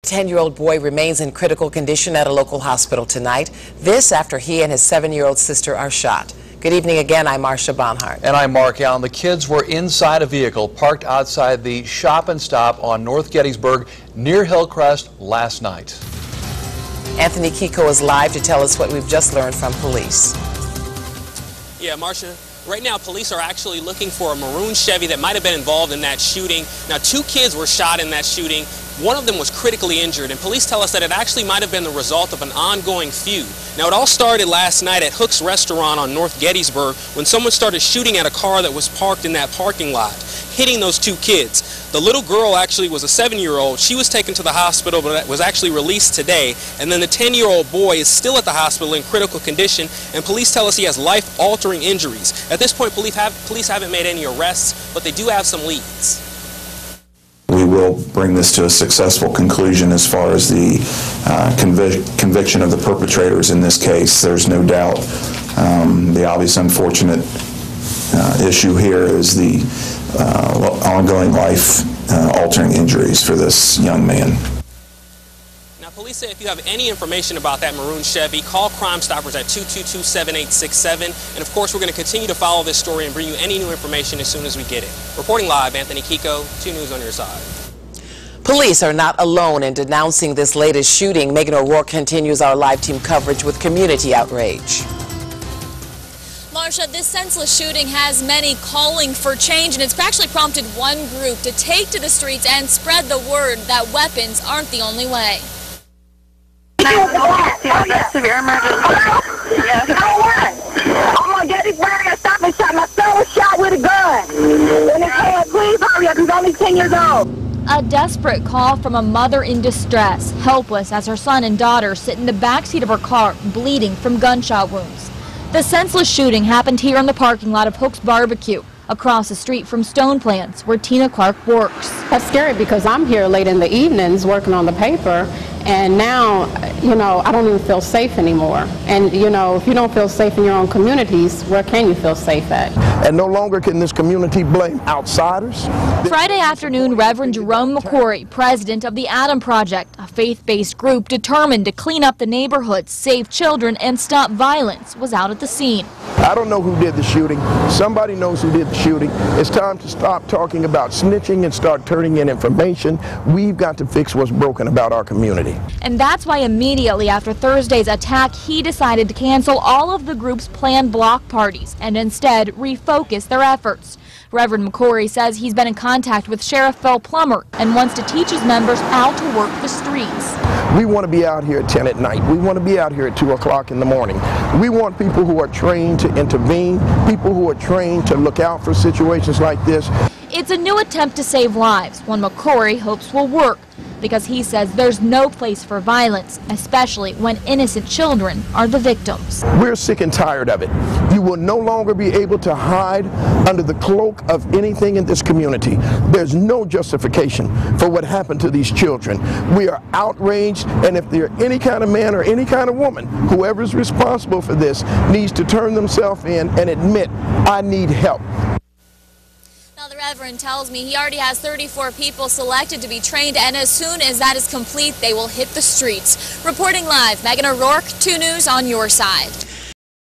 A 10-year-old boy remains in critical condition at a local hospital tonight. This after he and his 7-year-old sister are shot. Good evening again. I'm Marcia Bonhart. And I'm Mark Allen. The kids were inside a vehicle parked outside the Shop and Stop on North Gettysburg near Hillcrest last night. Anthony KIEKOW is live to tell us what we've just learned from police. Yeah, Marcia. Right now, police are actually looking for a maroon Chevy that might have been involved in that shooting. Now, 2 kids were shot in that shooting. One of them was critically injured, and police tell us that it actually might have been the result of an ongoing feud. Now, it all started last night at Hook's Restaurant on North Gettysburg when someone started shooting at a car that was parked in that parking lot, hitting those 2 kids. The little girl actually was a 7-year-old. She was taken to the hospital, but was actually released today. And then the 10-year-old boy is still at the hospital in critical condition, and police tell us he has life-altering injuries. At this point, police haven't made any arrests, but they do have some leads. We will bring this to a successful conclusion as far as the conviction of the perpetrators in this case. There's no doubt. The obvious unfortunate issue here is the ongoing life-altering injuries for this young man. Now, police say if you have any information about that maroon Chevy, call Crime Stoppers at 222-7867. And of course, we're going to continue to follow this story and bring you any new information as soon as we get it. Reporting live, Anthony KIEKOW, 2 News on your side. Police are not alone in denouncing this latest shooting. Megan O'Rourke continues our live team coverage with community outrage. Marcia, this senseless shooting has many calling for change, and it's actually prompted one group to take to the streets and spread the word that weapons aren't the only way. Severe emergency. Yes. I'm on Gettysburg at Stop and Shop. My son was shot with a gun. In his head. Please hurry up. He's only 10 years old. A desperate call from a mother in distress, helpless as her son and daughter sit in the backseat of her car, bleeding from gunshot wounds. The senseless shooting happened here in the parking lot of Hook's Barbecue, across the street from Stone Plants, where Tina Clark works. That's scary because I'm here late in the evenings working on the paper, and now, I don't even feel safe anymore. And, if you don't feel safe in your own communities, where can you feel safe at? And no longer can this community blame outsiders. Friday afternoon, Reverend Jerome McCory, president of the ALLAN Project, a faith-based group determined to clean up the neighborhoods, save children, and stop violence, was out at the scene. I don't know who did the shooting. Somebody knows who did the shooting. It's time to stop talking about snitching and start turning in information. We've got to fix what's broken about our community. And that's why immediately after Thursday's attack, he decided to cancel all of the group's planned block parties and instead refocus their efforts. Reverend McCory says he's been in contact with Sheriff Phil Plummer and wants to teach his members how to work the streets. We want to be out here at 10 at night. We want to be out here at 2 o'clock in the morning. We want people who are trained to intervene, people who are trained to look out for situations like this. It's a new attempt to save lives, one McCory hopes will work, because he says there's no place for violence, especially when innocent children are the victims. We're sick and tired of it. You will no longer be able to hide under the cloak of anything in this community. There's no justification for what happened to these children. We are outraged, and if they're any kind of man or any kind of woman, whoever is responsible for this needs to turn themselves in and admit, I need help. The Reverend tells me he already has 34 people selected to be trained, and as soon as that is complete, they will hit the streets. Reporting live, Megan O'Rourke, 2 News on your side.